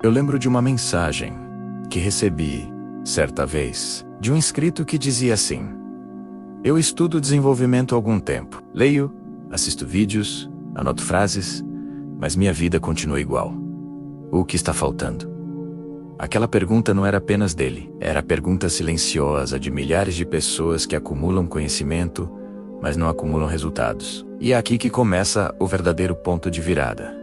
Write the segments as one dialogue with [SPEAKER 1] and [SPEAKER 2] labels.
[SPEAKER 1] Eu lembro de uma mensagem que recebi, certa vez, de um inscrito que dizia assim: eu estudo desenvolvimento há algum tempo. Leio, assisto vídeos, anoto frases, mas minha vida continua igual. O que está faltando? Aquela pergunta não era apenas dele, era a pergunta silenciosa de milhares de pessoas que acumulam conhecimento, mas não acumulam resultados. E é aqui que começa o verdadeiro ponto de virada.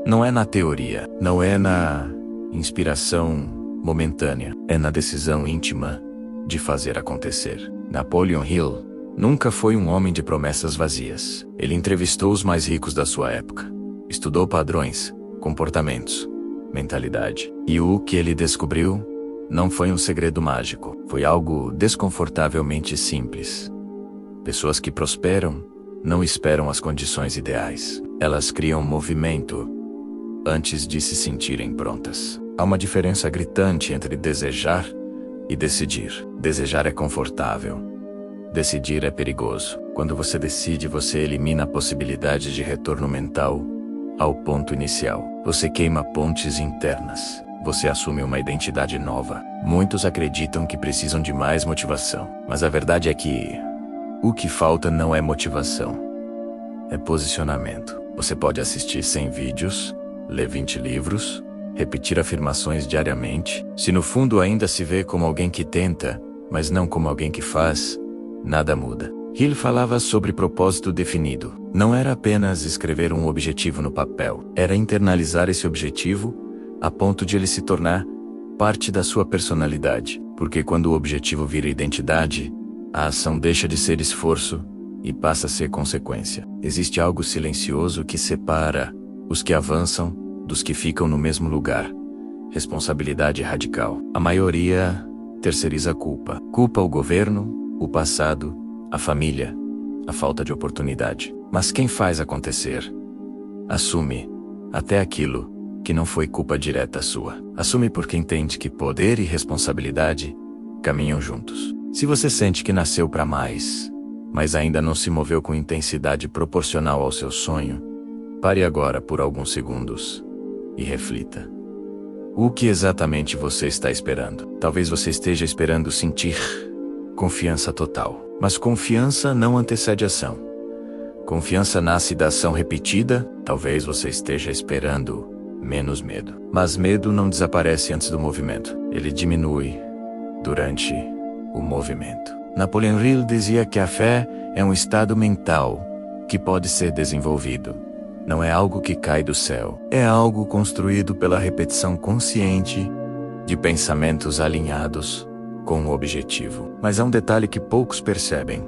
[SPEAKER 1] Não é na teoria, não é na inspiração momentânea, é na decisão íntima de fazer acontecer. Napoleon Hill nunca foi um homem de promessas vazias. Ele entrevistou os mais ricos da sua época, estudou padrões, comportamentos, mentalidade. E o que ele descobriu não foi um segredo mágico, foi algo desconfortavelmente simples. Pessoas que prosperam não esperam as condições ideais. Elas criam movimento antes de se sentirem prontas. Há uma diferença gritante entre desejar e decidir. Desejar é confortável. Decidir é perigoso. Quando você decide, você elimina a possibilidade de retorno mental ao ponto inicial. Você queima pontes internas. Você assume uma identidade nova. Muitos acreditam que precisam de mais motivação, mas a verdade é que o que falta não é motivação, é posicionamento. Você pode assistir 100 vídeos, ler 20 livros, repetir afirmações diariamente. Se no fundo ainda se vê como alguém que tenta, mas não como alguém que faz, nada muda. Hill falava sobre propósito definido. Não era apenas escrever um objetivo no papel, era internalizar esse objetivo a ponto de ele se tornar parte da sua personalidade. Porque quando o objetivo vira identidade, a ação deixa de ser esforço e passa a ser consequência. Existe algo silencioso que separa os que avançam dos que ficam no mesmo lugar. Responsabilidade radical. A maioria terceiriza a culpa. Culpa o governo, o passado, a família, a falta de oportunidade. Mas quem faz acontecer? Assume até aquilo que não foi culpa direta sua. Assume porque entende que poder e responsabilidade caminham juntos. Se você sente que nasceu para mais, mas ainda não se moveu com intensidade proporcional ao seu sonho, pare agora por alguns segundos e reflita. O que exatamente você está esperando? Talvez você esteja esperando sentir confiança total. Mas confiança não antecede ação. Confiança nasce da ação repetida. Talvez você esteja esperando menos medo. Mas medo não desaparece antes do movimento. Ele diminui durante o movimento. Napoleon Hill dizia que a fé é um estado mental que pode ser desenvolvido. Não é algo que cai do céu. É algo construído pela repetição consciente de pensamentos alinhados com o objetivo. Mas há um detalhe que poucos percebem.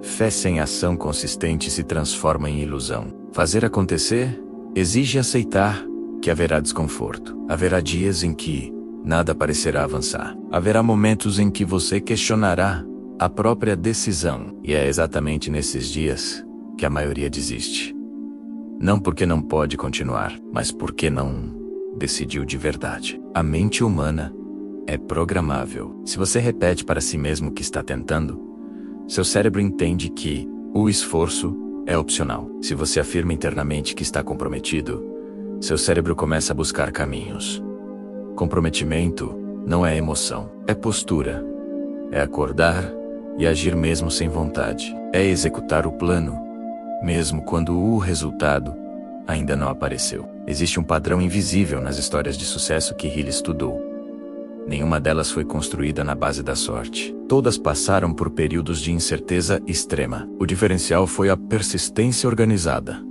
[SPEAKER 1] Fé sem ação consistente se transforma em ilusão. Fazer acontecer exige aceitar que haverá desconforto. Haverá dias em que nada parecerá avançar. Haverá momentos em que você questionará a própria decisão. E é exatamente nesses dias que a maioria desiste. Não porque não pode continuar, mas porque não decidiu de verdade. A mente humana é programável. Se você repete para si mesmo que está tentando, seu cérebro entende que o esforço é opcional. Se você afirma internamente que está comprometido, seu cérebro começa a buscar caminhos. Comprometimento não é emoção, é postura. É acordar e agir mesmo sem vontade. É executar o plano, mesmo quando o resultado ainda não apareceu. Existe um padrão invisível nas histórias de sucesso que Hill estudou. Nenhuma delas foi construída na base da sorte. Todas passaram por períodos de incerteza extrema. O diferencial foi a persistência organizada.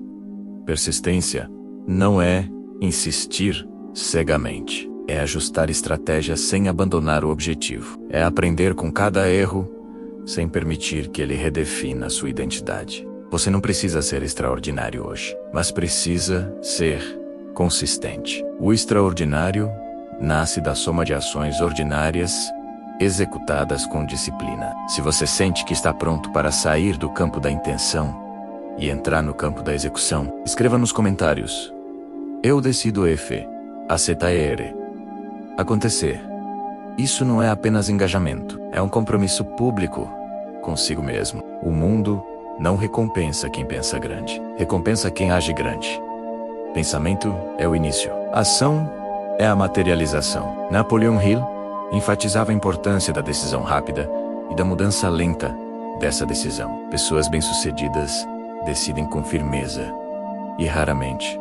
[SPEAKER 1] Persistência não é insistir cegamente. É ajustar estratégias sem abandonar o objetivo. É aprender com cada erro, sem permitir que ele redefina sua identidade. Você não precisa ser extraordinário hoje, mas precisa ser consistente. O extraordinário nasce da soma de ações ordinárias executadas com disciplina. Se você sente que está pronto para sair do campo da intenção e entrar no campo da execução, escreva nos comentários: eu decido aceitar acontecer. Isso não é apenas engajamento, é um compromisso público consigo mesmo. O mundo não recompensa quem pensa grande, recompensa quem age grande. Pensamento é o início. Ação é a materialização. Napoleon Hill enfatizava a importância da decisão rápida e da mudança lenta dessa decisão. Pessoas bem-sucedidas decidem com firmeza e raramente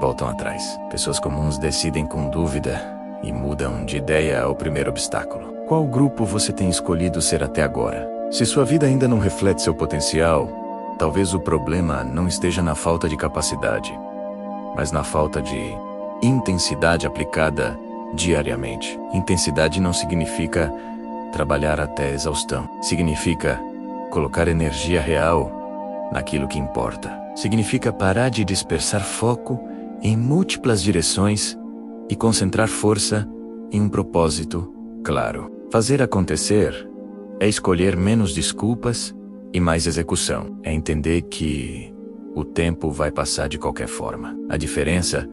[SPEAKER 1] voltam atrás. Pessoas comuns decidem com dúvida e mudam de ideia ao primeiro obstáculo. Qual grupo você tem escolhido ser até agora? Se sua vida ainda não reflete seu potencial, talvez o problema não esteja na falta de capacidade, mas na falta de intensidade aplicada diariamente. Intensidade não significa trabalhar até exaustão. Significa colocar energia real naquilo que importa. Significa parar de dispersar foco em múltiplas direções e concentrar força em um propósito claro. Fazer acontecer é escolher menos desculpas e mais execução. É entender que o tempo vai passar de qualquer forma. A diferença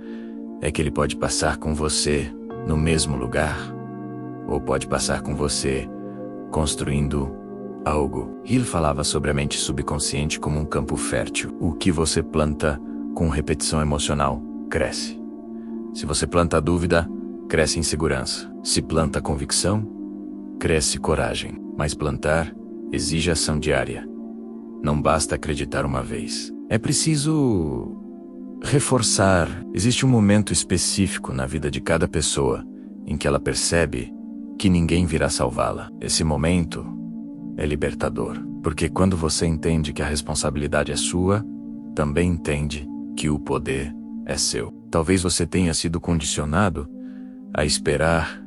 [SPEAKER 1] é que ele pode passar com você no mesmo lugar, ou pode passar com você construindo algo. Hill falava sobre a mente subconsciente como um campo fértil. O que você planta com repetição emocional cresce. Se você planta dúvida, cresce insegurança. Se planta convicção, cresce coragem. Mas plantar exige ação diária. Não basta acreditar uma vez. É preciso reforçar. Existe um momento específico na vida de cada pessoa em que ela percebe que ninguém virá salvá-la. Esse momento é libertador, porque quando você entende que a responsabilidade é sua, também entende que o poder é seu. Talvez você tenha sido condicionado a esperar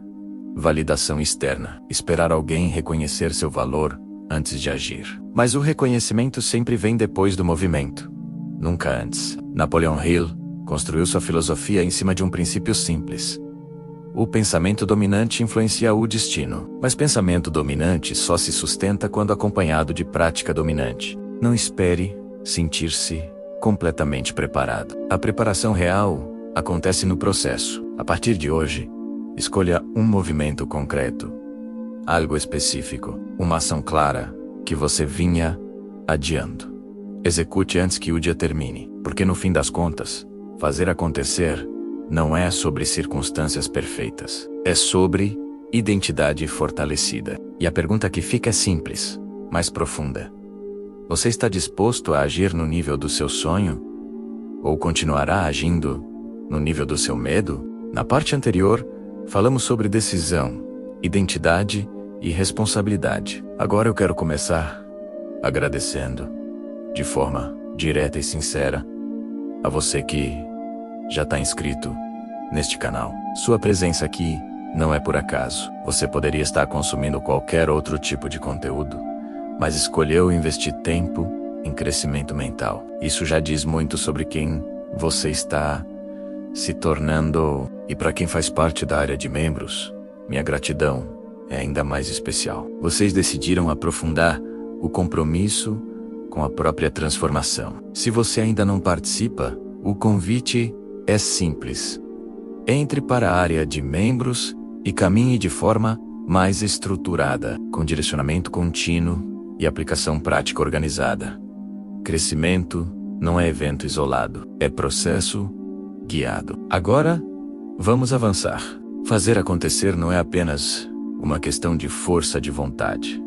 [SPEAKER 1] validação externa, esperar alguém reconhecer seu valor antes de agir. Mas o reconhecimento sempre vem depois do movimento, nunca antes. Napoleon Hill construiu sua filosofia em cima de um princípio simples. O pensamento dominante influencia o destino, mas pensamento dominante só se sustenta quando acompanhado de prática dominante. Não espere sentir-se completamente preparado. A preparação real acontece no processo. A partir de hoje, escolha um movimento concreto, algo específico, uma ação clara que você vinha adiando. Execute antes que o dia termine, porque no fim das contas, fazer acontecer não é sobre circunstâncias perfeitas, é sobre identidade fortalecida. E a pergunta que fica é simples, mas profunda. Você está disposto a agir no nível do seu sonho? Ou continuará agindo no nível do seu medo? Na parte anterior, falamos sobre decisão, identidade e responsabilidade. Agora eu quero começar agradecendo, de forma direta e sincera, a você que já está inscrito neste canal. Sua presença aqui não é por acaso. Você poderia estar consumindo qualquer outro tipo de conteúdo, mas escolheu investir tempo em crescimento mental. Isso já diz muito sobre quem você está se tornando. E para quem faz parte da área de membros, minha gratidão é ainda mais especial. Vocês decidiram aprofundar o compromisso com a própria transformação. Se você ainda não participa, o convite é simples. Entre para a área de membros e caminhe de forma mais estruturada, com direcionamento contínuo e aplicação prática organizada. Crescimento não é evento isolado, é processo guiado. Agora, vamos avançar. Fazer acontecer não é apenas uma questão de força de vontade.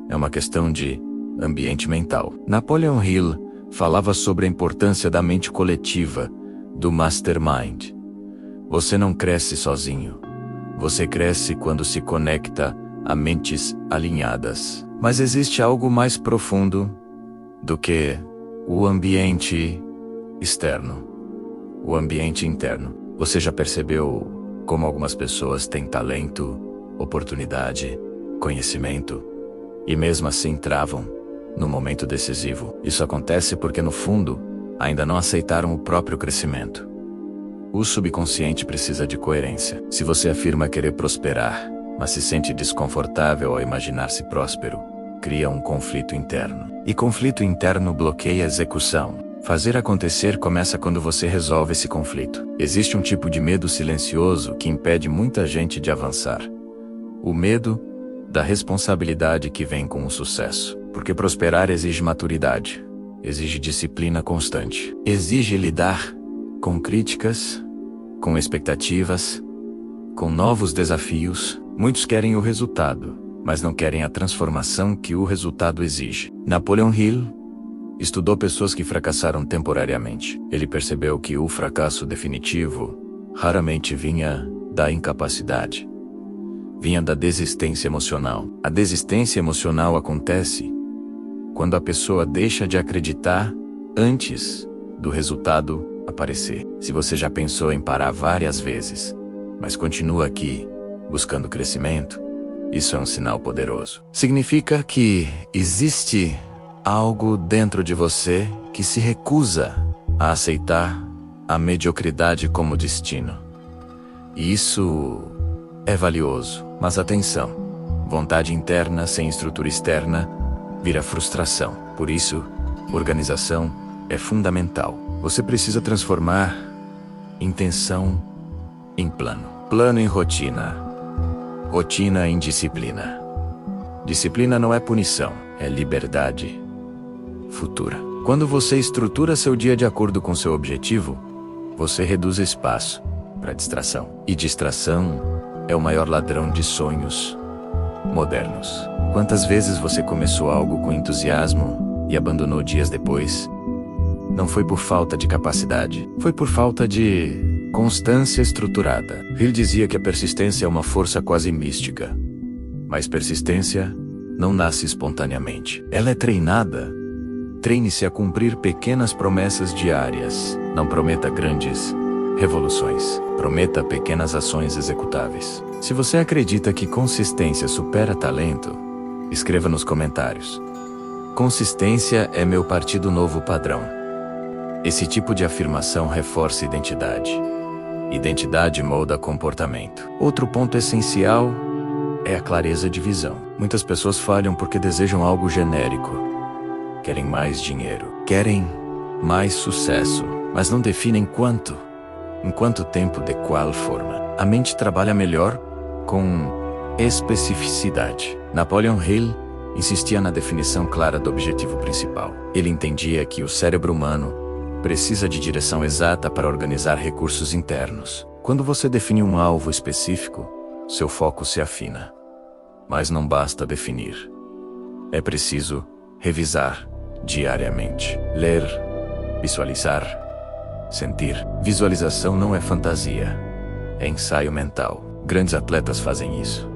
[SPEAKER 1] É uma questão de ambiente mental. Napoleon Hill falava sobre a importância da mente coletiva, do mastermind. Você não cresce sozinho. Você cresce quando se conecta a mentes alinhadas. Mas existe algo mais profundo do que o ambiente externo. O ambiente interno. Você já percebeu como algumas pessoas têm talento, oportunidade, conhecimento, e mesmo assim travam no momento decisivo? Isso acontece porque, no fundo, ainda não aceitaram o próprio crescimento. O subconsciente precisa de coerência. Se você afirma querer prosperar, mas se sente desconfortável ao imaginar-se próspero, cria um conflito interno. E conflito interno bloqueia a execução. Fazer acontecer começa quando você resolve esse conflito. Existe um tipo de medo silencioso que impede muita gente de avançar. O medo da responsabilidade que vem com o sucesso. Porque prosperar exige maturidade, exige disciplina constante, exige lidar com críticas, com expectativas, com novos desafios. Muitos querem o resultado, mas não querem a transformação que o resultado exige. Napoleon Hill estudou pessoas que fracassaram temporariamente. Ele percebeu que o fracasso definitivo raramente vinha da incapacidade. Vinha da desistência emocional. A desistência emocional acontece quando a pessoa deixa de acreditar antes do resultado aparecer. Se você já pensou em parar várias vezes, mas continua aqui, buscando crescimento, isso é um sinal poderoso. Significa que existe algo dentro de você que se recusa a aceitar a mediocridade como destino. E isso é valioso. Mas atenção, vontade interna sem estrutura externa vira frustração. Por isso, organização é fundamental. Você precisa transformar intenção em plano. Plano em rotina. Rotina em disciplina. Disciplina não é punição, é liberdade futura. Quando você estrutura seu dia de acordo com seu objetivo, você reduz espaço para distração. E distração é o maior ladrão de sonhos modernos. Quantas vezes você começou algo com entusiasmo e abandonou dias depois? Não foi por falta de capacidade, foi por falta de constância estruturada. Hill dizia que a persistência é uma força quase mística. Mas persistência não nasce espontaneamente. Ela é treinada. Treine-se a cumprir pequenas promessas diárias. Não prometa grandes revoluções. Prometa pequenas ações executáveis. Se você acredita que consistência supera talento, escreva nos comentários. Consistência é meu partido novo padrão. Esse tipo de afirmação reforça identidade. Identidade molda comportamento. Outro ponto essencial é a clareza de visão. Muitas pessoas falham porque desejam algo genérico. Querem mais dinheiro. Querem mais sucesso. Mas não definem quanto. Em quanto tempo, de qual forma. A mente trabalha melhor com especificidade. Napoleon Hill insistia na definição clara do objetivo principal. Ele entendia que o cérebro humano precisa de direção exata para organizar recursos internos. Quando você define um alvo específico, seu foco se afina. Mas não basta definir. É preciso revisar diariamente. Ler, visualizar, sentir. Visualização não é fantasia, é ensaio mental. Grandes atletas fazem isso.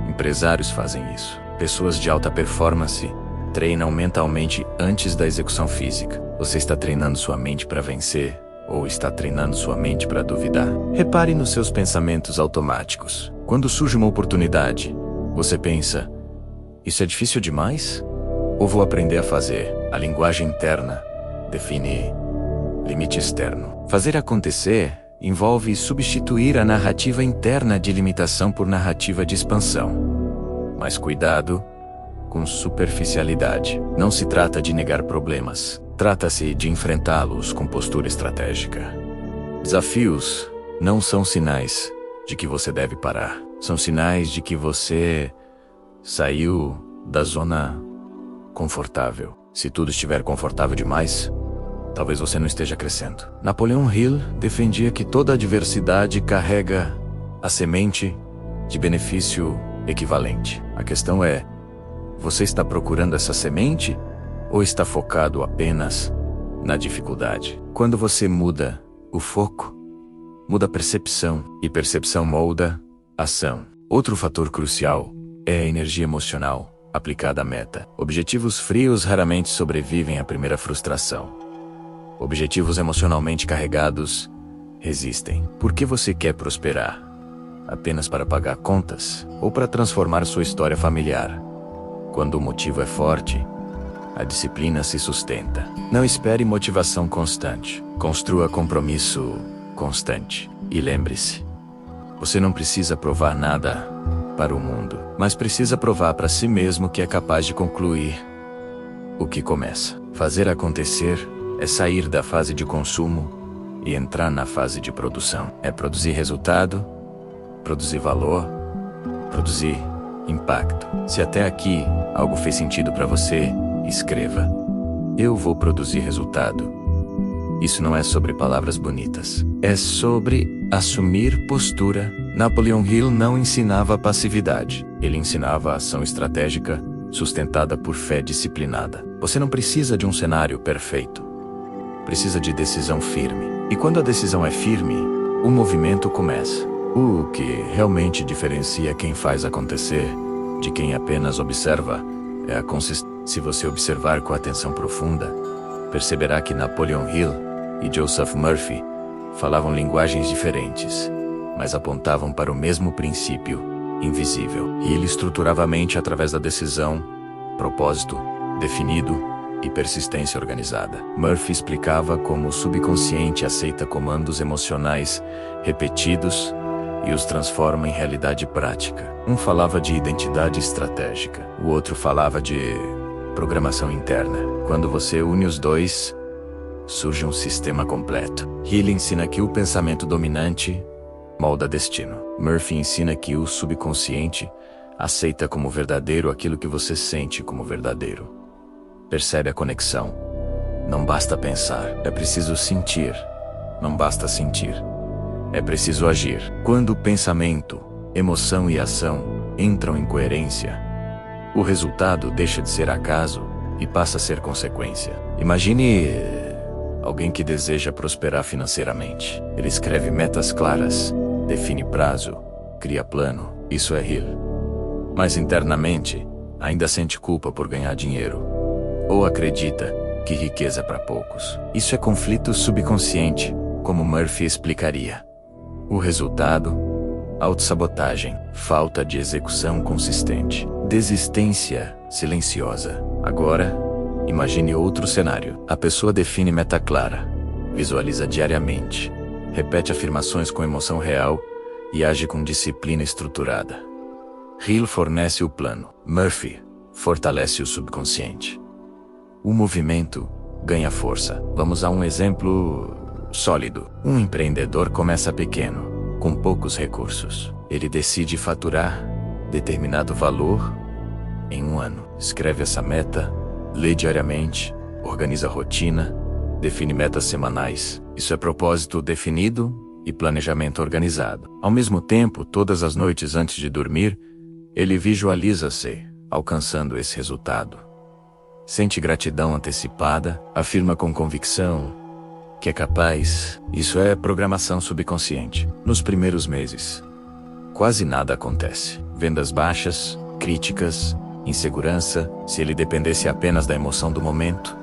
[SPEAKER 1] Empresários fazem isso. Pessoas de alta performance treinam mentalmente antes da execução física. Você está treinando sua mente para vencer ou está treinando sua mente para duvidar? Repare nos seus pensamentos automáticos. Quando surge uma oportunidade, você pensa: isso é difícil demais? Ou vou aprender a fazer? A linguagem interna define limite externo. Fazer acontecer envolve substituir a narrativa interna de limitação por narrativa de expansão. Mas cuidado com superficialidade. Não se trata de negar problemas. Trata-se de enfrentá-los com postura estratégica. Desafios não são sinais de que você deve parar. São sinais de que você saiu da zona confortável. Se tudo estiver confortável demais, talvez você não esteja crescendo. Napoleon Hill defendia que toda adversidade carrega a semente de benefício equivalente. A questão é: você está procurando essa semente ou está focado apenas na dificuldade? Quando você muda o foco, muda a percepção, e percepção molda ação. Outro fator crucial é a energia emocional aplicada à meta. Objetivos frios raramente sobrevivem à primeira frustração. Objetivos emocionalmente carregados resistem. Por que você quer prosperar? Apenas para pagar contas ou para transformar sua história familiar? Quando o motivo é forte, a disciplina se sustenta. Não espere motivação constante. Construa compromisso constante. E lembre-se, você não precisa provar nada para o mundo, mas precisa provar para si mesmo que é capaz de concluir o que começa. Fazer acontecer é sair da fase de consumo e entrar na fase de produção. É produzir resultado, produzir valor, produzir impacto. Se até aqui algo fez sentido para você, escreva: eu vou produzir resultado. Isso não é sobre palavras bonitas. É sobre assumir postura Napoleon Hill não ensinava passividade. Ele ensinava ação estratégica, sustentada por fé disciplinada. Você não precisa de um cenário perfeito. Precisa de decisão firme. E quando a decisão é firme, o movimento começa. O que realmente diferencia quem faz acontecer de quem apenas observa é a consistência. Se você observar com atenção profunda, perceberá que Napoleon Hill e Joseph Murphy falavam linguagens diferentes, mas apontavam para o mesmo princípio invisível. Hill estruturava a mente através da decisão, propósito definido e persistência organizada. Murphy explicava como o subconsciente aceita comandos emocionais repetidos e os transforma em realidade prática. Um falava de identidade estratégica, o outro falava de programação interna. Quando você une os dois, surge um sistema completo. Hill ensina que o pensamento dominante molda destino. Murphy ensina que o subconsciente aceita como verdadeiro aquilo que você sente como verdadeiro. Percebe a conexão? Não basta pensar, é preciso sentir. Não basta sentir, é preciso agir. Quando o pensamento, emoção e ação entram em coerência, o resultado deixa de ser acaso e passa a ser consequência. Imagine alguém que deseja prosperar financeiramente. Ele escreve metas claras, define prazo, cria plano. Isso é Hill. Mas internamente, ainda sente culpa por ganhar dinheiro. Ou acredita que riqueza é para poucos. Isso é conflito subconsciente, como Murphy explicaria. O resultado: autossabotagem, falta de execução consistente, desistência silenciosa. Agora, imagine outro cenário. A pessoa define meta clara, visualiza diariamente, repete afirmações com emoção real e age com disciplina estruturada. Hill fornece o plano, Murphy fortalece o subconsciente. O movimento ganha força. Vamos a um exemplo sólido. Um empreendedor começa pequeno, com poucos recursos. Ele decide faturar determinado valor em um ano. Escreve essa meta, lê diariamente, organiza a rotina, define metas semanais. Isso é propósito definido e planejamento organizado. Ao mesmo tempo, todas as noites antes de dormir, ele visualiza-se alcançando esse resultado. Sente gratidão antecipada, afirma com convicção que é capaz. Isso é programação subconsciente. Nos primeiros meses, quase nada acontece. Vendas baixas, críticas, insegurança. Se ele dependesse apenas da emoção do momento,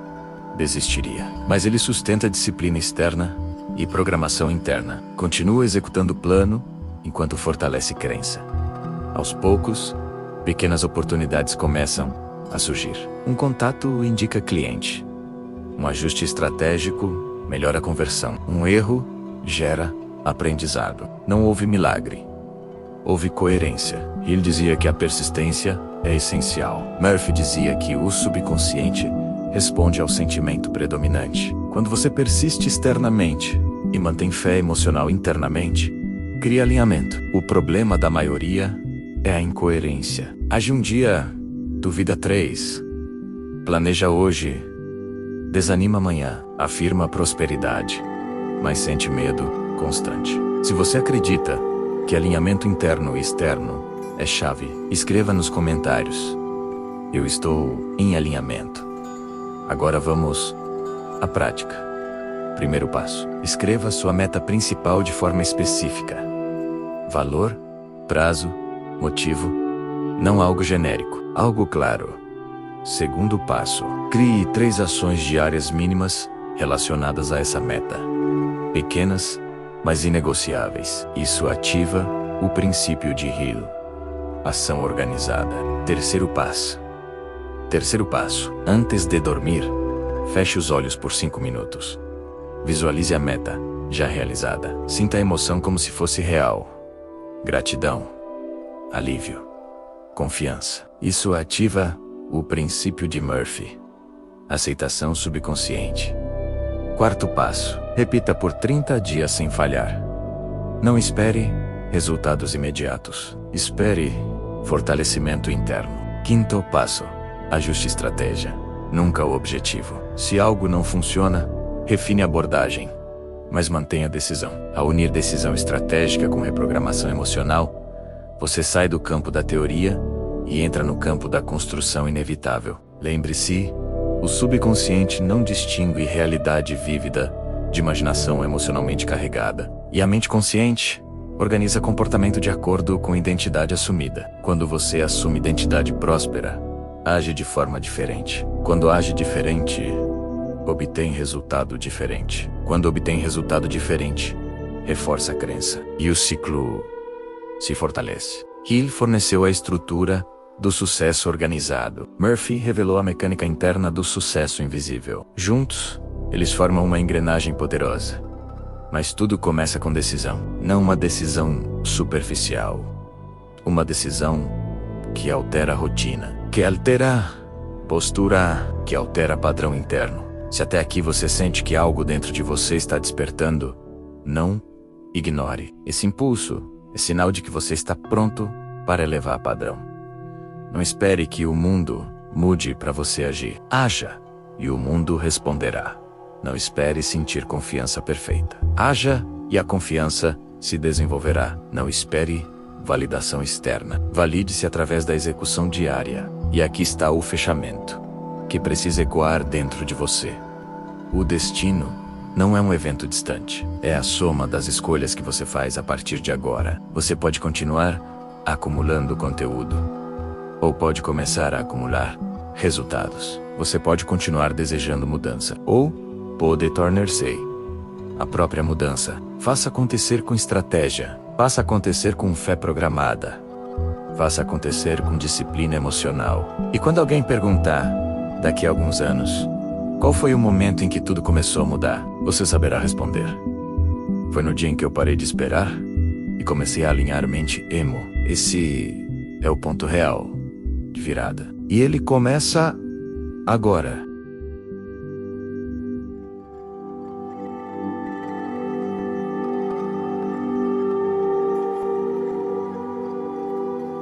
[SPEAKER 1] desistiria. Mas ele sustenta disciplina externa e programação interna. Continua executando o plano enquanto fortalece crença. Aos poucos, pequenas oportunidades começam a surgir. Um contato indica cliente. Um ajuste estratégico melhora a conversão. Um erro gera aprendizado. Não houve milagre. Houve coerência. Hill dizia que a persistência é essencial. Murphy dizia que o subconsciente responde ao sentimento predominante. Quando você persiste externamente e mantém fé emocional internamente, cria alinhamento. O problema da maioria é a incoerência. Age um dia, duvida 3. Planeja hoje, desanima amanhã. Afirma prosperidade, mas sente medo constante. Se você acredita que alinhamento interno e externo é chave, escreva nos comentários: eu estou em alinhamento. Agora vamos à prática. Primeiro passo: escreva sua meta principal de forma específica. Valor, prazo, motivo. Não algo genérico, algo claro. Segundo passo: crie 3 ações diárias mínimas relacionadas a essa meta. Pequenas, mas inegociáveis. Isso ativa o princípio de Hill. Ação organizada. Terceiro passo. Antes de dormir, feche os olhos por 5 minutos. Visualize a meta já realizada. Sinta a emoção como se fosse real. Gratidão, alívio, confiança. Isso ativa o princípio de Murphy. Aceitação subconsciente. Quarto passo: repita por 30 dias sem falhar. Não espere resultados imediatos. Espere fortalecimento interno. Quinto passo: ajuste estratégia, nunca o objetivo. Se algo não funciona, refine a abordagem. mas mantenha a decisão. Ao unir decisão estratégica com reprogramação emocional, você sai do campo da teoria e entra no campo da construção inevitável. Lembre-se, o subconsciente não distingue realidade vívida de imaginação emocionalmente carregada, e a mente consciente organiza comportamento de acordo com identidade assumida. Quando você assume identidade próspera, age de forma diferente. Quando age diferente, obtém resultado diferente. Quando obtém resultado diferente, reforça a crença. E o ciclo se fortalece. Hill forneceu a estrutura do sucesso organizado. Murphy revelou a mecânica interna do sucesso invisível. Juntos, eles formam uma engrenagem poderosa. Mas tudo começa com decisão. Não uma decisão superficial. Uma decisão que altera a rotina, que altera postura, que altera padrão interno. Se até aqui você sente que algo dentro de você está despertando, não ignore. Esse impulso é sinal de que você está pronto para elevar padrão. Não espere que o mundo mude para você agir. Haja, e o mundo responderá. Não espere sentir confiança perfeita. Haja, e a confiança se desenvolverá. Não espere validação externa. Valide-se através da execução diária. E aqui está o fechamento, que precisa ecoar dentro de você. O destino não é um evento distante. É a soma das escolhas que você faz a partir de agora. Você pode continuar acumulando conteúdo, ou pode começar a acumular resultados. Você pode continuar desejando mudança, ou pode tornar-se a própria mudança. Faça acontecer com estratégia. Faça acontecer com fé programada. Faça acontecer com disciplina emocional. E quando alguém perguntar, daqui a alguns anos, qual foi o momento em que tudo começou a mudar, você saberá responder. Foi no dia em que eu parei de esperar e comecei a alinhar mente emo. Esse é o ponto real de virada. E ele começa agora.